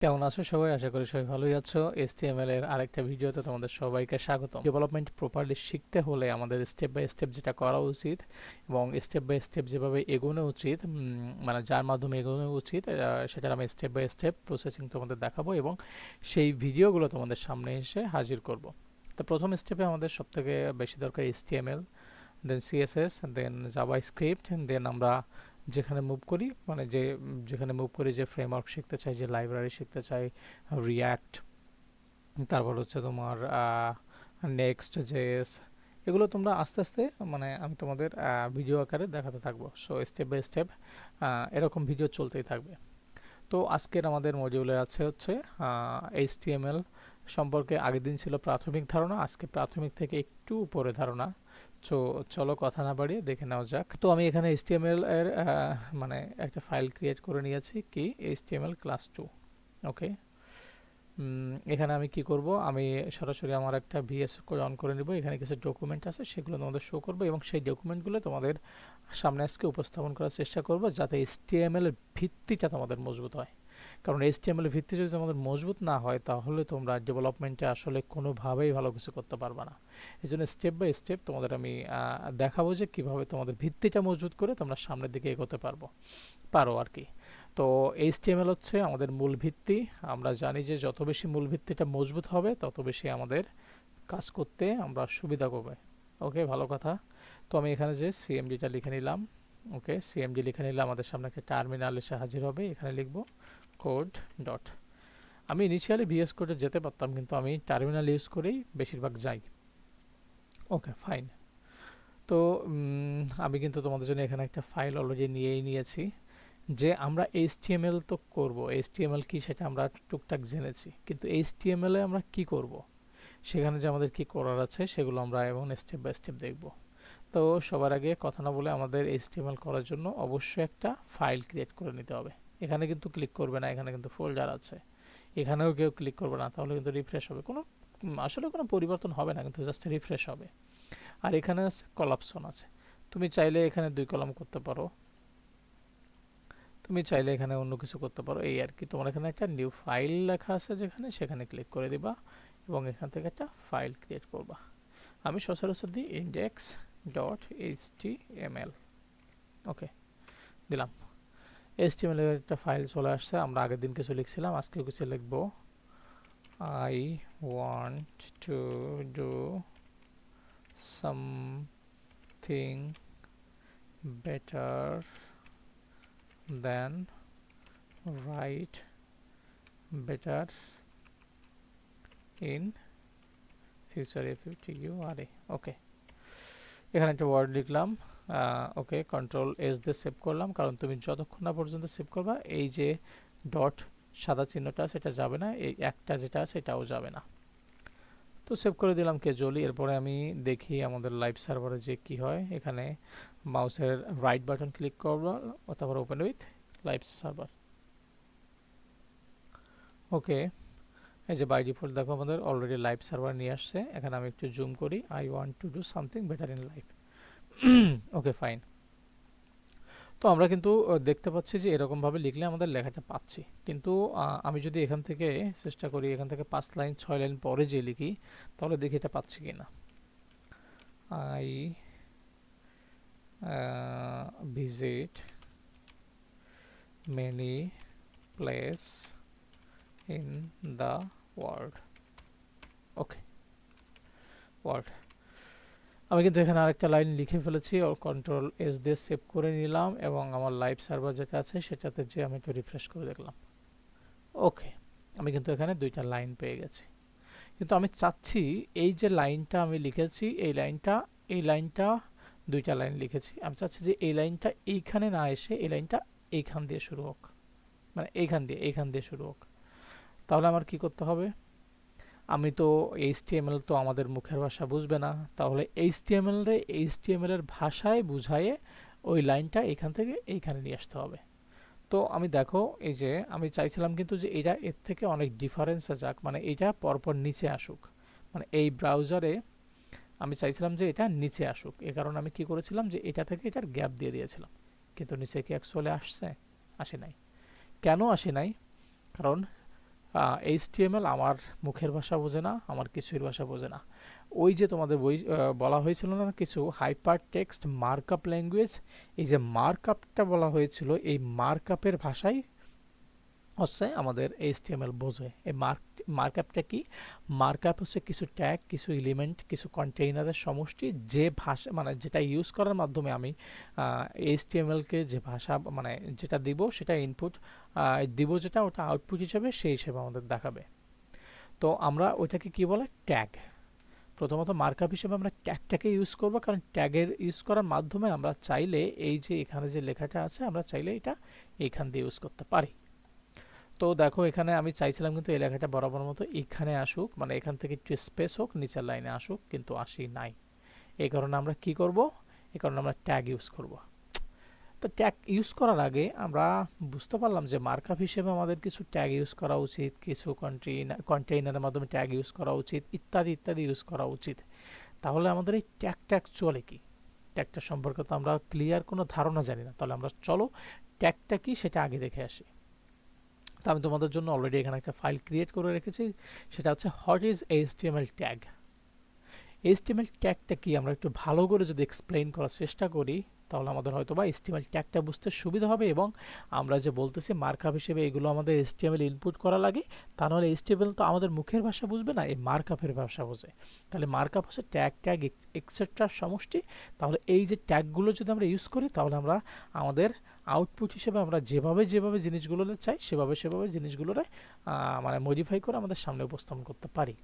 কেমন আছো সবাই? আশা করি সবাই ভালোই আছো। HTML এর আরেকটা ভিডিওতে তোমাদের সবাইকে স্বাগতম। ডেভেলপমেন্ট প্রপারলি শিখতে হলে আমাদের স্টেপ বাই স্টেপ যেটা করা উচিত এবং স্টেপ বাই স্টেপ যেভাবে এগোনো উচিত, মানে যার মাধ্যমে এগোনো উচিত, সেটার আমি স্টেপ বাই স্টেপ প্রসেসিং তোমাদের দেখাবো এবং সেই ভিডিওগুলো তোমাদের সামনে এসে হাজির করব। তো প্রথম স্টেপে আমাদের সবথেকে বেশি দরকার HTML, দেন CSS, দেন জাভাস্ক্রিপ্ট, দেন আমরা যেখানে মুভ করি, মানে যেখানে মুভ করি, যে ফ্রেমওয়ার্ক শিখতে চাই, যে লাইব্রেরি শিখতে চাই, রিয়্যাক্ট, তারপর হচ্ছে তোমার নেক্সট জেএস, এগুলো তোমরা আস্তে আস্তে, মানে আমি তোমাদের ভিডিও আকারে দেখাতে থাকবো। সো স্টেপ বাই স্টেপ এরকম ভিডিও চলতেই থাকবে। তো আজকের আমাদের মডিউলে আছে হচ্ছে HTML সম্পর্কে আগের দিন ছিল প্রাথমিক ধারণা, আজকে প্রাথমিক থেকে একটু উপরে ধারণা। তো চলো কথা না বাড়িয়ে দেখে নেওয়া যাক। তো আমি এখানে HTML এর মানে একটা ফাইল ক্রিয়েট করে নিয়েছি, কি HTML ক্লাস 2। ওকে, এখানে আমি কি করব, আমি সরাসরি আমার একটা ভিএস কোড অন করে নিব। এখানে কিছু ডকুমেন্ট আছে, সেগুলো তোমাদের শো করবো এবং সেই ডকুমেন্টগুলো তোমাদের সামনে আজকে উপস্থাপন করার চেষ্টা করব, যাতে HTML এর ভিত্তিটা তোমাদের মজবুত হয়। কারণ HTML এর ভিত্তি যদি তোমাদের মজবুত না হয়, তাহলে তোমরা ডেভেলপমেন্টে আসলে কোনোভাবেই ভালো কিছু করতে পারবে না। এই জন্য স্টেপ বাই স্টেপ তোমাদের আমি দেখাবো যে কীভাবে তোমাদের ভিত্তিটা মজবুত করে তোমরা সামনের দিকে এগোতে পারো আর কি। তো HTML হচ্ছে আমাদের মূল ভিত্তি। আমরা জানি যে যত বেশি মূল ভিত্তিটা মজবুত হবে, তত বেশি আমাদের কাজ করতে আমরা সুবিধা পাবো। ওকে, ভালো কথা। তো আমি এখানে যে সিএমডিটা লিখে নিলাম। ওকে, সিএমডি লিখে নিলাম, আমাদের সামনে একটা টার্মিনাল এসে হাজির হবে। এখানে লিখব কোড ডট। আমি ইনিশিয়ালি ভিএস কোডে যেতে পারতাম, কিন্তু আমি টার্মিনাল ইউজ করেই বেশিরভাগ যাই। ওকে, ফাইন। তো আমি কিন্তু তোমাদের জন্য এখানে একটা ফাইল অলরেডি নিয়েই নিয়েছি। যে আমরা HTML তো করব, HTML কি সেটা আমরা টুকটাক জেনেছি, কিন্তু HTML এ আমরা কি করব, সেখানে যে আমাদের কি করার আছে, সেগুলো আমরা এবং স্টেপ বাই স্টেপ দেখব। তো সবার আগে কথা না বলে, আমাদের HTML করার জন্য অবশ্যই একটা ফাইল ক্রিয়েট করে নিতে হবে। এখানে কিন্তু ক্লিক করবে না, এখানে কিন্তু ফোল্ডার আছে, এখানেও কেউ ক্লিক করবে না, তাহলে কিন্তু রিফ্রেশ হবে, আসলে কোনো পরিবর্তন হবে না, কিন্তু জাস্ট রিফ্রেশ হবে। আর এখানে আছে কলাপশন আছে, তুমি চাইলে এখানে 2 কলাম করতে পারো, তুমি চাইলে এখানে অন্য কিছু করতে পারো, এই আর কি। তোমার এখানে একটা নিউ ফাইল লেখা আছে যেখানে, সেখানে ক্লিক করে দিবা এবং এখান থেকে একটা ফাইল ক্রিয়েট করবা। আমি সচরাচর দিই index.html। ওকে, দিলাম। HTML এর একটা ফাইল চলে আসছে। আমরা আগের দিন কিছু লিখছিলাম, আজকেও কিছু লিখবো। I want to do something better than write better in future, FUTURE। ওকে, এখানে একটা ওয়ার্ড লিখলাম। ওকে, কন্ট্রোল এস দিয়ে সেভ করলাম, কারণ তুমি যতক্ষণ না পর্যন্ত সেভ করবা, এই যে ডট সাদা চিহ্নটা সেটা যাবে না, এই একটা যেটা সেটাও যাবে না। তো সেভ করে দিলাম ক্যাজুয়ালি। এরপরে আমি দেখি আমাদের লাইভ সার্ভারে যে কি হয়। এখানে মাউসের রাইট বাটন ক্লিক করবো, অথবা ওপেন উইথ লাইভ সার্ভার। ওকে, এই যে বাই ডিফল্ট দেখো আমাদের অলরেডি লাইভ সার্ভার নিয়ে আসছে। এখানে আমি একটু জুম করি। I want to do something better in life. Okay, fine. তো আমরা কিন্তু দেখতে পাচ্ছি যে এরকমভাবে লিখলে আমাদের লেখাটা পাচ্ছি, কিন্তু আমি যদি এখান থেকে চেষ্টা করি, এখান থেকে 5 লাইন 6 লাইন পরে যে লিখি, তাহলে দেখি এটা পাচ্ছি কিনা। I visit many place in the world. Okay, world. আমি কিন্তু এখানে আরেকটা লাইন লিখে ফেলেছি, ও কন্ট্রোল এস দিয়ে সেভ করে নিলাম এবং আমার লাইভ সার্ভার যেটা আছে সেটাতে যে আমি একটু রিফ্রেশ করে দেখলাম। ওকে, আমি কিন্তু এখানে 2টা লাইন পেয়ে গেছি, কিন্তু আমি চাচ্ছি এই যে লাইনটা আমি লিখেছি, এই লাইনটা 2টা লাইন লিখেছি, আমি চাচ্ছি যে এই লাইনটা এইখানে না এসে এই লাইনটা এইখান দিয়ে শুরু হোক, মানে এইখান দিয়ে শুরু হোক। তাহলে আমার কি করতে হবে? আমি তো HTML তো আমাদের মুখের ভাষা বুঝবে না, তাহলে HTML এর ভাষায় বুঝায়ে ওই লাইনটা এখান থেকে এইখানে নিয়ে আসতে হবে। তো আমি দেখো, এই যে আমি চাইছিলাম কিন্তু যে এটা এর থেকে অনেক ডিফারেন্সে যাক, মানে এটা পরপর নিচে আসুক, মানে এই ব্রাউজারে আমি চাইছিলাম যে এটা নিচে আসুক। এ কারণে আমি কি করেছিলাম, যে এটা থেকে এটার গ্যাপ দিয়ে দিয়েছিলাম, কিন্তু নিচে কি অ্যাকচুয়ালি আসছে? আসে নাই। কেন আসে নাই? কারণ HTML আমার মুখের ভাষা বোঝে না, আমার কিছুর ভাষা বোঝে না। ওই যে তোমাদের বই বলা হয়েছিল না কিছু হাইপার টেক্সট মার্কআপ ল্যাঙ্গুয়েজ, এই যে মার্কআপটা বলা হয়েছিল, এই মার্কআপের ভাষাই হচ্ছে আমাদের HTML বোঝে। এই মার্কআপটা কি? মার্কআপ হচ্ছে কিছু ট্যাগ, কিছু এলিমেন্ট, কিছু কন্টেইনারের সমষ্টি, যে ভাষা মানে যেটা ইউজ করার মাধ্যমে আমি HTML-কে যে ভাষা মানে যেটা দিব সেটা ইনপুট দিব, যেটা ওটা আউটপুট হিসেবে সেই হিসেবে আমাদের দেখাবে। তো আমরা ওইটাকে কি বলে? ট্যাগ। প্রথমত মার্কআপ হিসেবে আমরা ট্যাগটাকে ইউজ করব, কারণ ট্যাগের ইউজ করার মাধ্যমে আমরা চাইলে এই যে এখানে যে লেখাটা আছে আমরা চাইলে এটা এইখান দিয়ে ইউজ করতে পারি। তো দেখো এখানে আমি চাইছিলাম কিন্তু এই লেখাটা বরাবর মতো এখানে আসুক, মানে এখান থেকে একটু স্পেস হোক, নিচের লাইনে আসুক, কিন্তু আসি নাই। এই কারণে আমরা কি করব? এই কারণে আমরা ট্যাগ ইউজ করব। তো ট্যাগ ইউজ করার আগে আমরা বুঝতে পারলাম যে মার্কআপ হিসেবে আমাদের কিছু ট্যাগ ইউজ করা উচিত, কিছু কন্টেইনারের মাধ্যমে ট্যাগ ইউজ করা উচিত, ইত্যাদি ইত্যাদি ইউজ করা উচিত। তাহলে আমাদের এই ট্যাগটা অ্যাকচুয়ালি কি? ট্যাগটা সম্পর্কে তো আমরা ক্লিয়ার কোনো ধারণা জানি না। তাহলে আমরা চলো ট্যাগটা কি সেটা আগে দেখে আসি। তো আমি তোমাদের জন্য অলরেডি এখানে একটা ফাইল ক্রিয়েট করে রেখেছি, সেটা হচ্ছে what is HTML tag. HTML ট্যাগটা কি আমরা একটু ভালো করে যদি এক্সপ্লেইন করার চেষ্টা করি তাহলে আমাদের হয়তো বা HTML ট্যাগটা বুঝতে সুবিধা হবে, এবং আমরা যে বলতেছি মার্কআপ হিসেবে এগুলো আমাদের HTML ইনপুট করা লাগে, তা নাহলে HTML তো আমাদের মুখের ভাষা বুঝবে না, এই মার্কআপের ভাষা বোঝে। তাহলে মার্কআপ হচ্ছে ট্যাগ ট্যাগ এক্সেট্রার সমষ্টি। তাহলে এই যে ট্যাগগুলো যদি আমরা ইউজ করি তাহলে আমরা আমাদের আউটপুট হিসেবে আমরা যেভাবে যেভাবে জিনিসগুলো চাই সেভাবে সেভাবে জিনিসগুলোরে মানে মডিফাই করে আমাদের সামনে উপস্থাপন করতে পারি।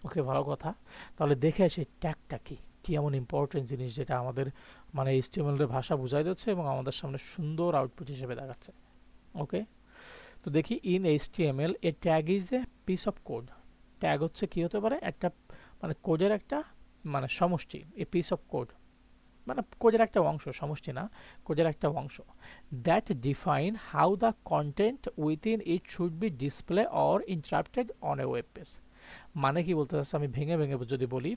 ওকে, ভালো কথা। তাহলে দেখে আসি ট্যাগটা কি, কি এমন ইম্পর্টেন্ট জিনিস যেটা আমাদের মানে HTML এর ভাষা বুঝাই দিচ্ছে এবং আমাদের সামনে সুন্দর আউটপুট হিসেবে দেখাচ্ছে। ওকে, তো দেখি in HTML A tag is a piece of code. Tag হচ্ছে কি হতে পারে? একটা মানে কোডের একটা মানে সমষ্টি। এ পিস অফ কোড মানে কোডের একটা অংশ, সমষ্টি না, কোডের একটা অংশ। That define how the content within it should be display or interrupted on a web page. মানে কি বলতে চাচ্ছে আমি ভেঙে ভেঙে যদি বলি,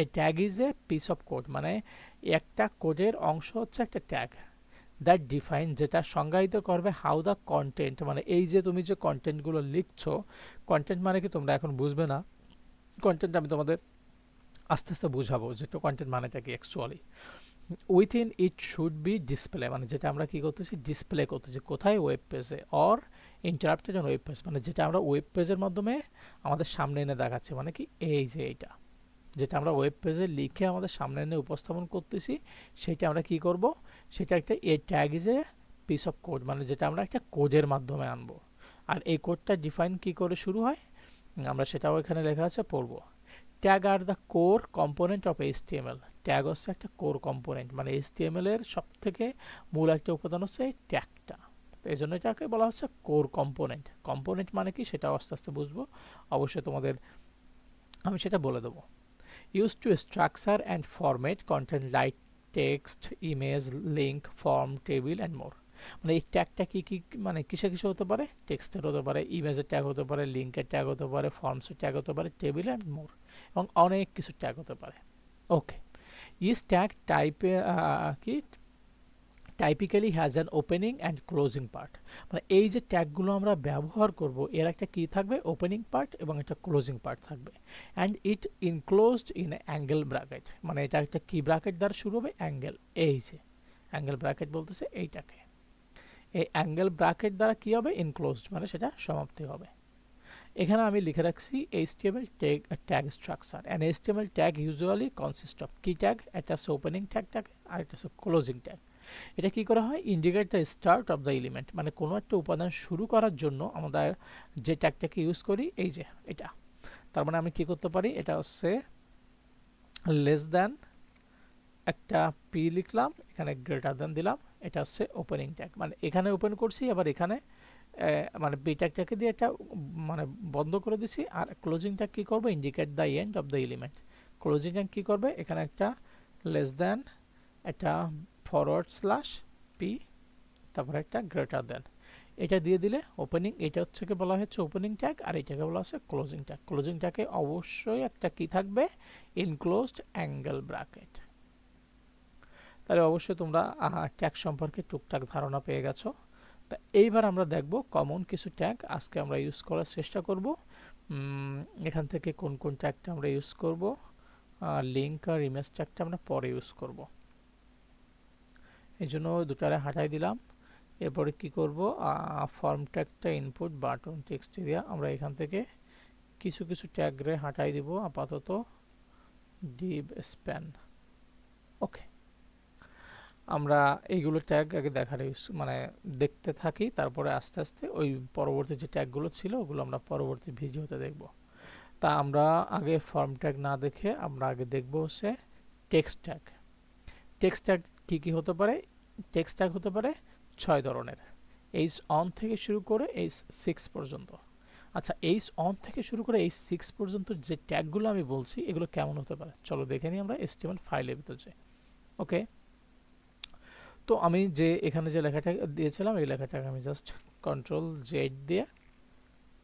a tag is a piece of code মানে একটা কোডের অংশ হচ্ছে একটা ট্যাগ। দ্যাট ডিফাইন যেটা সংজ্ঞায়িত করবে হাউ দ্য কন্টেন্ট মানে এই যে তুমি যে কন্টেন্টগুলো লিখছো, কন্টেন্ট মানে কি তোমরা এখন বুঝবে না, কন্টেন্ট আমি তোমাদের আস্তে আস্তে বুঝাবো যে তো কন্টেন্ট মানেটা কি actually. Within it should be display মানে যেটা আমরা কি করতেছি? ডিসপ্লে করতেছি কোথায়? ওয়েব পেজে। Or interrupted on web page মানে যেটা আমরা ওয়েব পেজের মাধ্যমে আমাদের সামনে এনে দেখাচ্ছি, মানে কি এই যে এইটা যেটা আমরা ওয়েব পেজে লিখে আমাদের সামনে এনে উপস্থাপন করতেছি, সেটা আমরা কি করব? সেটা একটা a tag is a piece of code মানে যেটা আমরা একটা কোডের মাধ্যমে আনবো। আর এই কোডটা ডিফাইন কি করে শুরু হয় আমরা সেটাও এখানে লেখা আছে, পড়বো। Tag are the core component of HTML। Tag হচ্ছে একটা কোর কম্পোনেন্ট মানে HTML এর সব থেকে মূল একটা উপাদান হচ্ছে এই ট্যাগটা। তো এই জন্য এটাকে বলা হচ্ছে কোর কম্পোনেন্ট। কম্পোনেন্ট মানে কি সেটাও আস্তে আস্তে বুঝবো, অবশ্যই তোমাদের আমি সেটা বলে দেবো। Use to structure and format content like text, image, link, form, table and more. মানে এই ট্যাগটা কি কি মানে কিসে কিসে হতে পারে? টেক্সটের হতে পারে, ইমেজের ট্যাগ হতে পারে, লিঙ্কের ট্যাগ হতে পারে, ফর্মসের ট্যাগ হতে পারে, টেবিল অ্যান্ড মোর, এবং অনেক কিছু ট্যাগ হতে পারে। ওকে, ইচ ট্যাগ টাইপে কি typically has an opening and closing part. মানে এই যে ট্যাগগুলো আমরা ব্যবহার করব এর একটা কি থাকবে? ওপেনিং পার্ট এবং একটা ক্লোজিং পার্ট থাকবে। And it enclosed in angle bracket মানে এটা একটা কি ব্র্যাকেট দ্বারা শুরু হবে? অ্যাঙ্গেল। এই যে অ্যাঙ্গেল ব্র্যাকেট বলতেছে এইটাকে, এই অ্যাঙ্গেল ব্র্যাকেট দ্বারা কি হবে? ইনক্লোজড মানে সেটা সমাপ্তি হবে। এখানে আমি লিখে রাখছি HTML tag structure. And HTML tag usually consist of কি ট্যাগ? একটা হচ্ছে ওপেনিং ট্যাগ থাকে আর একটা হচ্ছে ক্লোজিং ট্যাগ। এটা কি করা হয়? Indicate the start of the element মানে কোনো একটা উপাদান শুরু করার জন্য আমরা যে ট্যাগটাকে ইউজ করি এই যে এটা, তার মানে আমি কি করতে পারি? এটা হচ্ছে লেস দ্যান একটা পি লিখলাম, এখানে গ্রেটার দ্যান দিলাম, এটা হচ্ছে ওপেনিং ট্যাগ মানে এখানে ওপেন করছি, আবার এখানে মানে বি ট্যাগটাকে দিয়ে এটা মানে বন্ধ করে দিছি। আর ক্লোজিং ট্যাগ কী করবে? Indicate the end of the element. Closing tag কী করবে? এখানে একটা লেস দ্যান, একটা ফরওয়ার্ড স্ল্যাশ পি, তারপরে একটা গ্রেটার দ্যান, এটা দিয়ে দিলে ওপেনিং, এটা হচ্ছে কি বলা হচ্ছে ওপেনিং ট্যাগ, আর এটাকে বলা হচ্ছে ক্লোজিং ট্যাগ। ক্লোজিং ট্যাগে অবশ্যই একটা কি থাকবে? Enclosed angle bracket. তাহলে অবশ্যই তোমরা ট্যাগ সম্পর্কে টুকটাক ধারণা পেয়ে গেছো। তো তা এইবার আমরা দেখব কমন কিছু ট্যাগ আজকে আমরা ইউজ করার চেষ্টা করব। এখান থেকে কোন কোন ট্যাগটা আমরা ইউজ করব, লিঙ্ক আর ইমেজ ট্যাগটা আমরা পরে ইউজ করব। এই জন্য দুটারে হাটাই দিলাম। এরপরে কি করব, ফর্ম ট্যাগটা ইনপুট বাটন টেক্সট এরিয়া, আমরা এখান থেকে কিছু কিছু ট্যাগরে হাটাই দিব আপাতত, ডিভ স্প্যান। ওকে, আমরা এইগুলো ট্যাগ আগে দেখার মানে দেখতে থাকি, তারপরে আস্তে আস্তে ওই পরবর্তী যে ট্যাগগুলো ছিল ওগুলো আমরা পরবর্তী ভিডিওতে দেখব। তা আমরা আগে ফর্ম ট্যাগ না দেখে আমরা আগে দেখব হচ্ছে টেক্সট ট্যাগ। টেক্সট ট্যাগ কী কী হতে পারে? টেক্সট ট্যাগ হতে পারে 6 ধরনের, এইচ অন থেকে শুরু করে এইচ 6 পর্যন্ত। আচ্ছা, এইচ অন থেকে শুরু করে এইচ 6 পর্যন্ত যে ট্যাগগুলো আমি বলছি এগুলো কেমন হতে পারে চলো দেখে নিই আমরা HTML ফাইলের ভিতর যে। ওকে, তো আমি যে এখানে যে লেখাটা দিয়েছিলাম এই লেখাটাকে আমি জাস্ট Ctrl-Z দিয়ে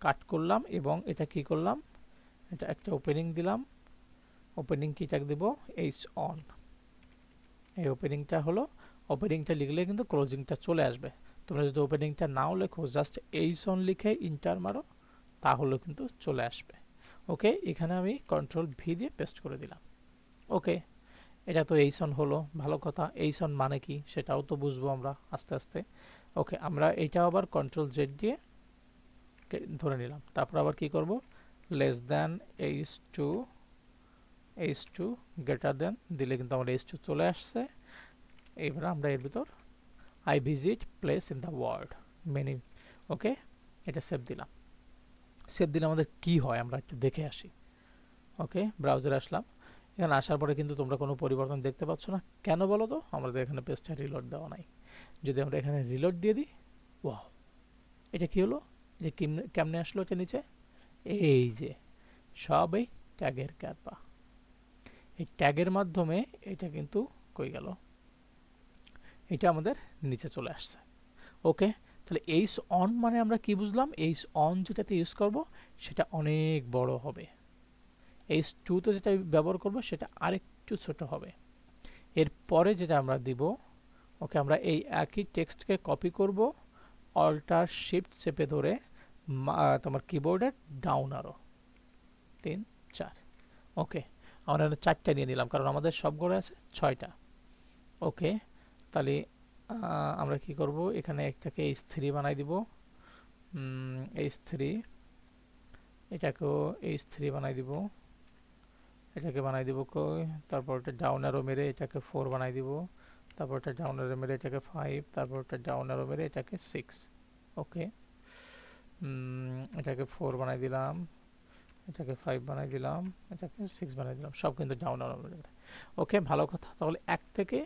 কাট করলাম এবং এটা কি করলাম, এটা একটা ওপেনিং দিলাম। ওপেনিং কি ট্যাগ দেব? H on. এই ওপেনিংটা হলো, ওপেনিংটা লিখলে কিন্তু ক্লোজিংটা চলে আসবে। তোমরা যদি ওপেনিংটা নাও লেখো, জাস্ট এইচ অন লিখে ইন্টার মারো, তাহলে কিন্তু চলে আসবে। ওকে, এখানে আমি Ctrl-V দিয়ে পেস্ট করে দিলাম। ওকে, এটা তো এইচ অন হলো, ভালো কথা। এইচ অন মানে কি সেটাও তো বুঝবো আমরা আস্তে আস্তে। ওকে, আমরা এইটা আবার Ctrl-Z দিয়ে ধরে নিলাম। তারপর আবার কি করব, less than H two greater than দিলে কিন্তু আমার এইচ টু চলে আসছে। এবার আমরা এর ভিতর I visit place in the world many. Okay, এটা সেভ দিলাম। সেভ দিলে আমাদের কি হয় আমরা একটু দেখে আসি। ওকে, ব্রাউজারে আসলাম। এখানে আসার পরে কিন্তু তোমরা কোনো পরিবর্তন দেখতে পাচ্ছ না, কেন বলো তো? আমাদের এখানে পেজটা রিলোড দেওয়া নাই। যদি আমরা এখানে রিলোড দিয়ে দিই, ওয়াও, এটা কি হলো? যে কেমনে আসলো এটা নিচে? এই যে সব এই ট্যাগের ক্যারপা, এই ট্যাগের মাধ্যমে এটা কিন্তু কই গেল, এটা আমাদের নিচে চলে আসছে। ওকে, তাহলে এইচ অন মানে আমরা কি বুঝলাম? এইচ অন যেটাতে ইউজ করব সেটা অনেক বড় হবে, এইচ টুতে যেটা ব্যবহার করব সেটা আরেকটু ছোট হবে। এরপরে যেটা আমরা দিব, ওকে, আমরা এই একই টেক্সটকে কপি করব, অল্টার শিফট চেপে ধরে তোমার কিবোর্ডের ডাউন আরো 3 4। ওকে, আমরা 4টা নিয়ে নিলাম কারণ আমাদের সবগুলো আছে 6টা। ওকে, তাহলে আমরা কি করব, এখানে একটাকে H3 বানাই দিব, H3, এটাকেও H3 বানাই দিব, এটাকে বানাই দিব কই, তারপর এটা ডাউন অ্যারো মেরে এটাকে 4 বানাই দিব, তারপর এটা ডাউন অ্যারো মেরে এটাকে 5, তারপর এটা ডাউন অ্যারো মেরে এটাকে 6। ওকে, এটাকে 4 বানাই দিলাম, এটাকে 5 বানাই দিলাম, এটাকে 6 বানাই দিলাম, সব কিন্তু ডাউন অ্যারো মেরে। ওকে, ভালো কথা। তাহলে 1 থেকে